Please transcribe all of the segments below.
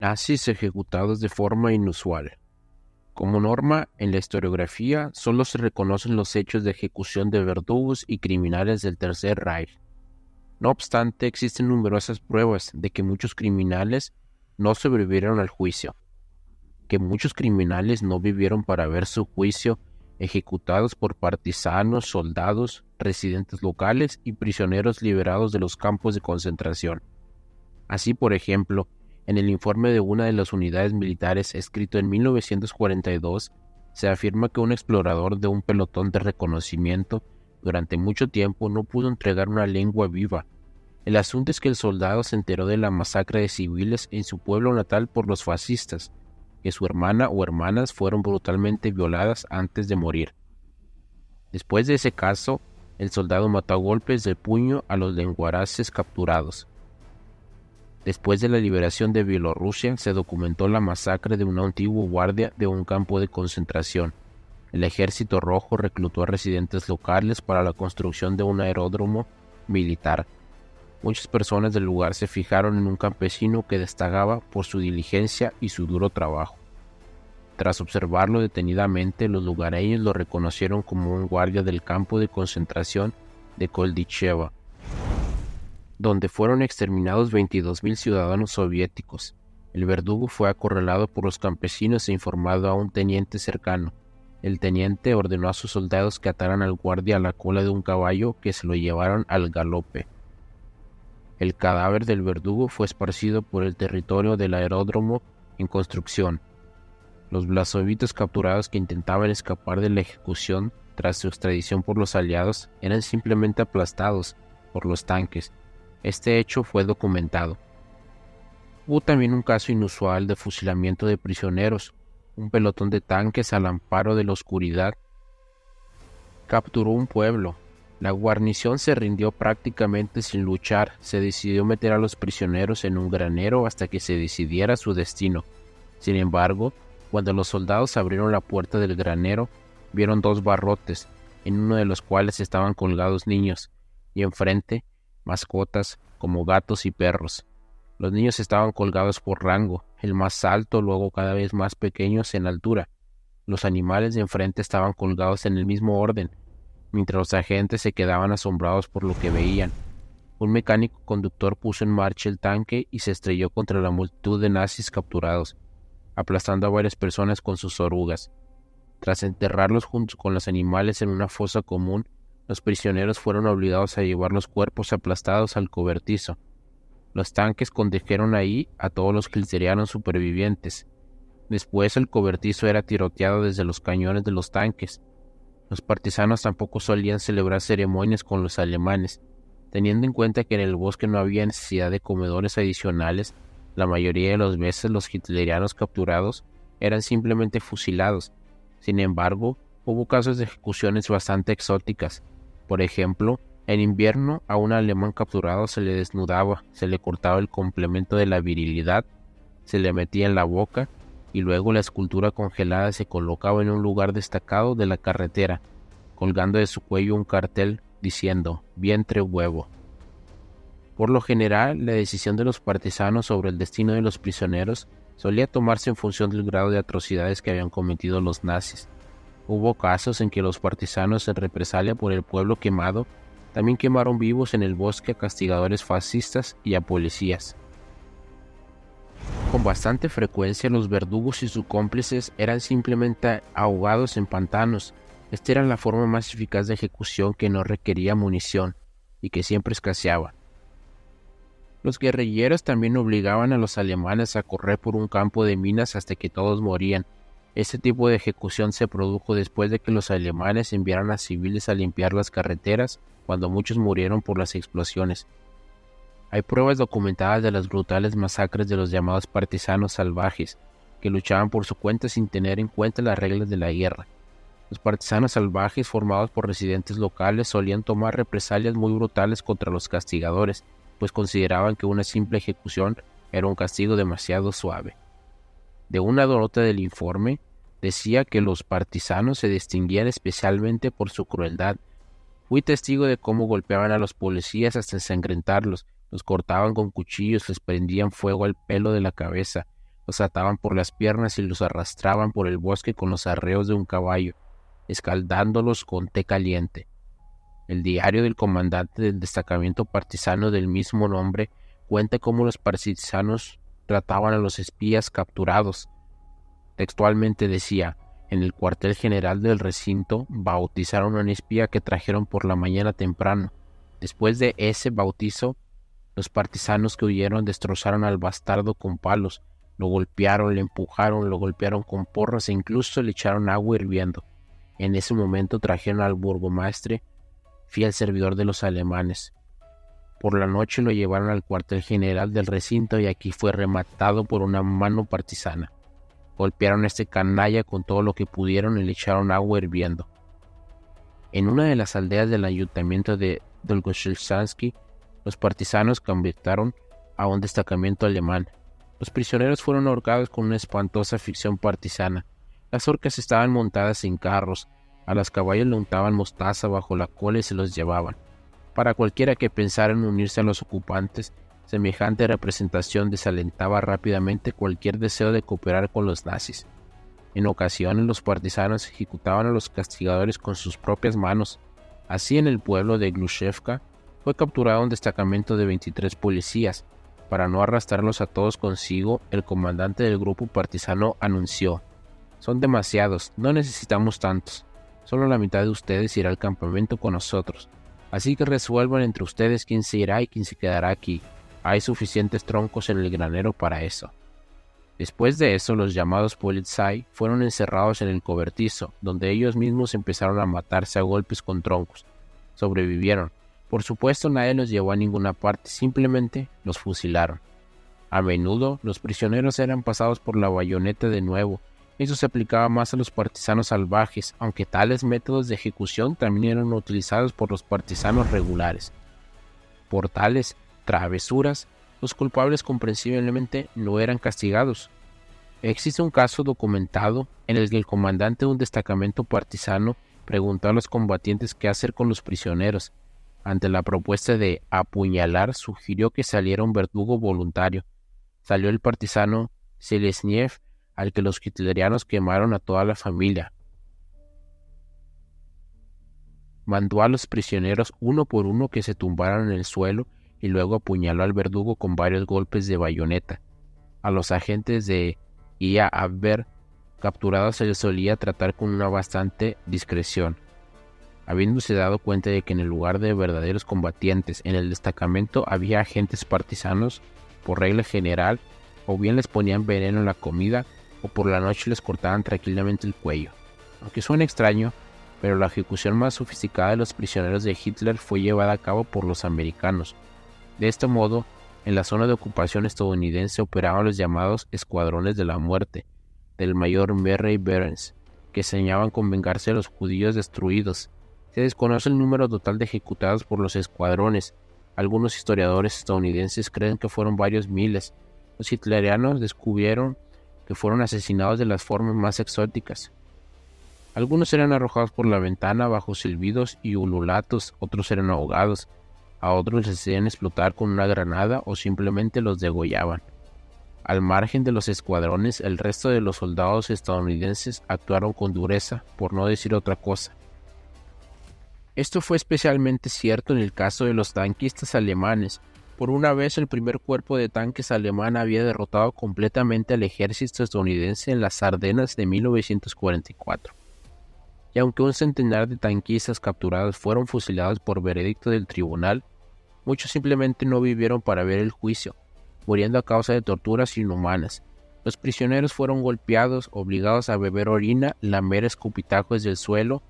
Nazis ejecutados de forma inusual. Como norma, en la historiografía solo se reconocen los hechos de ejecución de verdugos y criminales del Tercer Reich. No obstante, existen numerosas pruebas de que muchos criminales no sobrevivieron al juicio, que muchos criminales no vivieron para ver su juicio ejecutados por partisanos, soldados, residentes locales y prisioneros liberados de los campos de concentración. Así, por ejemplo, en el informe de una de las unidades militares escrito en 1942, se afirma que un explorador de un pelotón de reconocimiento durante mucho tiempo no pudo entregar una lengua viva. El asunto es que el soldado se enteró de la masacre de civiles en su pueblo natal por los fascistas, que su hermana o hermanas fueron brutalmente violadas antes de morir. Después de ese caso, el soldado mató a golpes de puño a los lenguaraces capturados. Después de la liberación de Bielorrusia, se documentó la masacre de un antiguo guardia de un campo de concentración. El Ejército Rojo reclutó a residentes locales para la construcción de un aeródromo militar. Muchas personas del lugar se fijaron en un campesino que destacaba por su diligencia y su duro trabajo. Tras observarlo detenidamente, los lugareños lo reconocieron como un guardia del campo de concentración de Koldicheva, donde fueron exterminados 22.000 ciudadanos soviéticos. El verdugo fue acorralado por los campesinos e informado a un teniente cercano. El teniente ordenó a sus soldados que ataran al guardia a la cola de un caballo que se lo llevaron al galope. El cadáver del verdugo fue esparcido por el territorio del aeródromo en construcción. Los blasovitos capturados que intentaban escapar de la ejecución tras su extradición por los aliados eran simplemente aplastados por los tanques. Este hecho fue documentado. Hubo también un caso inusual de fusilamiento de prisioneros. Un pelotón de tanques al amparo de la oscuridad capturó un pueblo. La guarnición se rindió prácticamente sin luchar. Se decidió meter a los prisioneros en un granero hasta que se decidiera su destino. Sin embargo, cuando los soldados abrieron la puerta del granero, vieron dos barrotes, en uno de los cuales estaban colgados niños, y enfrente mascotas como gatos y perros. Los niños estaban colgados por rango, el más alto, luego cada vez más pequeños en altura. Los animales de enfrente estaban colgados en el mismo orden, mientras los agentes se quedaban asombrados por lo que veían. Un mecánico conductor puso en marcha el tanque y se estrelló contra la multitud de nazis capturados, aplastando a varias personas con sus orugas. Tras enterrarlos junto con los animales en una fosa común, los prisioneros fueron obligados a llevar los cuerpos aplastados al cobertizo. Los tanques condujeron ahí a todos los hitlerianos supervivientes. Después el cobertizo era tiroteado desde los cañones de los tanques. Los partisanos tampoco solían celebrar ceremonias con los alemanes. Teniendo en cuenta que en el bosque no había necesidad de comedores adicionales, la mayoría de las veces los hitlerianos capturados eran simplemente fusilados. Sin embargo, hubo casos de ejecuciones bastante exóticas. Por ejemplo, en invierno a un alemán capturado se le desnudaba, se le cortaba el complemento de la virilidad, se le metía en la boca y luego la escultura congelada se colocaba en un lugar destacado de la carretera, colgando de su cuello un cartel diciendo «vientre huevo». Por lo general, la decisión de los partisanos sobre el destino de los prisioneros solía tomarse en función del grado de atrocidades que habían cometido los nazis. Hubo casos en que los partisanos, en represalia por el pueblo quemado, también quemaron vivos en el bosque a castigadores fascistas y a policías. Con bastante frecuencia los verdugos y sus cómplices eran simplemente ahogados en pantanos. Esta era la forma más eficaz de ejecución que no requería munición y que siempre escaseaba. Los guerrilleros también obligaban a los alemanes a correr por un campo de minas hasta que todos morían. Este tipo de ejecución se produjo después de que los alemanes enviaran a civiles a limpiar las carreteras, cuando muchos murieron por las explosiones. Hay pruebas documentadas de las brutales masacres de los llamados partisanos salvajes, que luchaban por su cuenta sin tener en cuenta las reglas de la guerra. Los partisanos salvajes, formados por residentes locales, solían tomar represalias muy brutales contra los castigadores, pues consideraban que una simple ejecución era un castigo demasiado suave. De una nota del informe, decía que los partisanos se distinguían especialmente por su crueldad. Fui testigo de cómo golpeaban a los policías hasta ensangrentarlos, los cortaban con cuchillos, les prendían fuego al pelo de la cabeza, Los ataban por las piernas y los arrastraban por el bosque con los arreos de un caballo, escaldándolos con té caliente. El diario del comandante del destacamento partisano del mismo nombre cuenta cómo los partisanos trataban a los espías capturados. Textualmente decía: en el cuartel general del recinto bautizaron a un espía que trajeron por la mañana temprano. Después de ese bautizo, los partisanos que huyeron destrozaron al bastardo con palos, lo golpearon, le empujaron, lo golpearon con porras e incluso le echaron agua hirviendo. En ese momento trajeron al burgomaestre, fiel servidor de los alemanes. Por la noche lo llevaron al cuartel general del recinto y aquí fue rematado por una mano partisana. Golpearon a este canalla con todo lo que pudieron y le echaron agua hirviendo. En una de las aldeas del ayuntamiento de Dolgoszewski, los partisanos convirtaron a un destacamento alemán. Los prisioneros fueron ahorcados con una espantosa ficción partisana. Las horcas estaban montadas en carros, a los caballos le untaban mostaza bajo la cola y se los llevaban. Para cualquiera que pensara en unirse a los ocupantes, semejante representación desalentaba rápidamente cualquier deseo de cooperar con los nazis. En ocasiones los partisanos ejecutaban a los castigadores con sus propias manos. Así, en el pueblo de Glushevka fue capturado un destacamento de 23 policías. Para no arrastrarlos a todos consigo, el comandante del grupo partisano anunció: «Son demasiados, no necesitamos tantos. Solo la mitad de ustedes irá al campamento con nosotros. Así que resuelvan entre ustedes quién se irá y quién se quedará aquí. Hay suficientes troncos en el granero para eso». Después de eso, los llamados Polizei fueron encerrados en el cobertizo, donde ellos mismos empezaron a matarse a golpes con troncos. Sobrevivieron. Por supuesto, nadie los llevó a ninguna parte, simplemente los fusilaron. A menudo, los prisioneros eran pasados por la bayoneta de nuevo. Eso se aplicaba más a los partisanos salvajes, aunque tales métodos de ejecución también eran utilizados por los partisanos regulares. Por tales travesuras, los culpables comprensiblemente no eran castigados. Existe un caso documentado en el que el comandante de un destacamento partisano preguntó a los combatientes qué hacer con los prisioneros. Ante la propuesta de apuñalar, sugirió que saliera un verdugo voluntario. Salió el partisano Selesniev, al que los hitlerianos quemaron a toda la familia. Mandó a los prisioneros uno por uno que se tumbaran en el suelo y luego apuñaló al verdugo con varios golpes de bayoneta. A los agentes de IA Abwehr capturados se les solía tratar con una bastante discreción. Habiéndose dado cuenta de que en el lugar de verdaderos combatientes en el destacamento había agentes partisanos, por regla general, o bien les ponían veneno en la comida, o por la noche les cortaban tranquilamente el cuello. Aunque suena extraño, pero la ejecución más sofisticada de los prisioneros de Hitler fue llevada a cabo por los americanos. De este modo, en la zona de ocupación estadounidense operaban los llamados escuadrones de la muerte, del mayor Murray Behrens, que soñaban con vengarse de los judíos destruidos. Se desconoce el número total de ejecutados por los escuadrones. Algunos historiadores estadounidenses creen que fueron varios miles. Los hitlerianos descubrieron que fueron asesinados de las formas más exóticas. Algunos eran arrojados por la ventana bajo silbidos y ululatos, otros eran ahogados, a otros les hacían explotar con una granada o simplemente los degollaban. Al margen de los escuadrones, el resto de los soldados estadounidenses actuaron con dureza, por no decir otra cosa. Esto fue especialmente cierto en el caso de los tanquistas alemanes. Por una vez, el primer cuerpo de tanques alemán había derrotado completamente al ejército estadounidense en las Ardenas de 1944. Y aunque un centenar de tanquistas capturados fueron fusilados por veredicto del tribunal, muchos simplemente no vivieron para ver el juicio, muriendo a causa de torturas inhumanas. Los prisioneros fueron golpeados, obligados a beber orina, lamer escupitajos del suelo,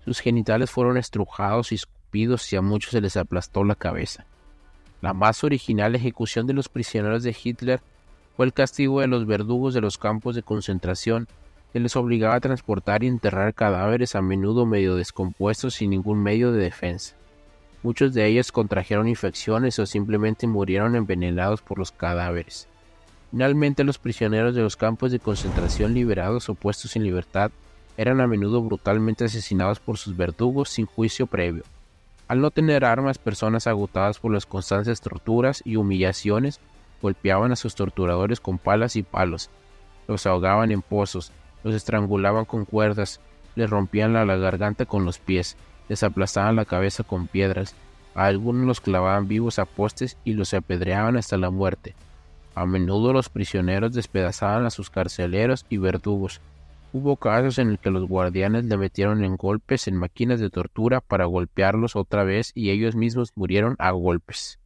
sus genitales fueron estrujados y escupidos y a muchos se les aplastó la cabeza. La más original ejecución de los prisioneros de Hitler fue el castigo de los verdugos de los campos de concentración. Se les obligaba a transportar y enterrar cadáveres a menudo medio descompuestos sin ningún medio de defensa. Muchos de ellos contrajeron infecciones o simplemente murieron envenenados por los cadáveres. Finalmente, los prisioneros de los campos de concentración liberados o puestos en libertad eran a menudo brutalmente asesinados por sus verdugos sin juicio previo. Al no tener armas, personas agotadas por las constantes torturas y humillaciones golpeaban a sus torturadores con palas y palos, los ahogaban en pozos, los estrangulaban con cuerdas, les rompían la garganta con los pies, les aplastaban la cabeza con piedras, a algunos los clavaban vivos a postes y los apedreaban hasta la muerte. A menudo los prisioneros despedazaban a sus carceleros y verdugos. Hubo casos en el que los guardianes le metieron en golpes en máquinas de tortura para golpearlos otra vez y ellos mismos murieron a golpes.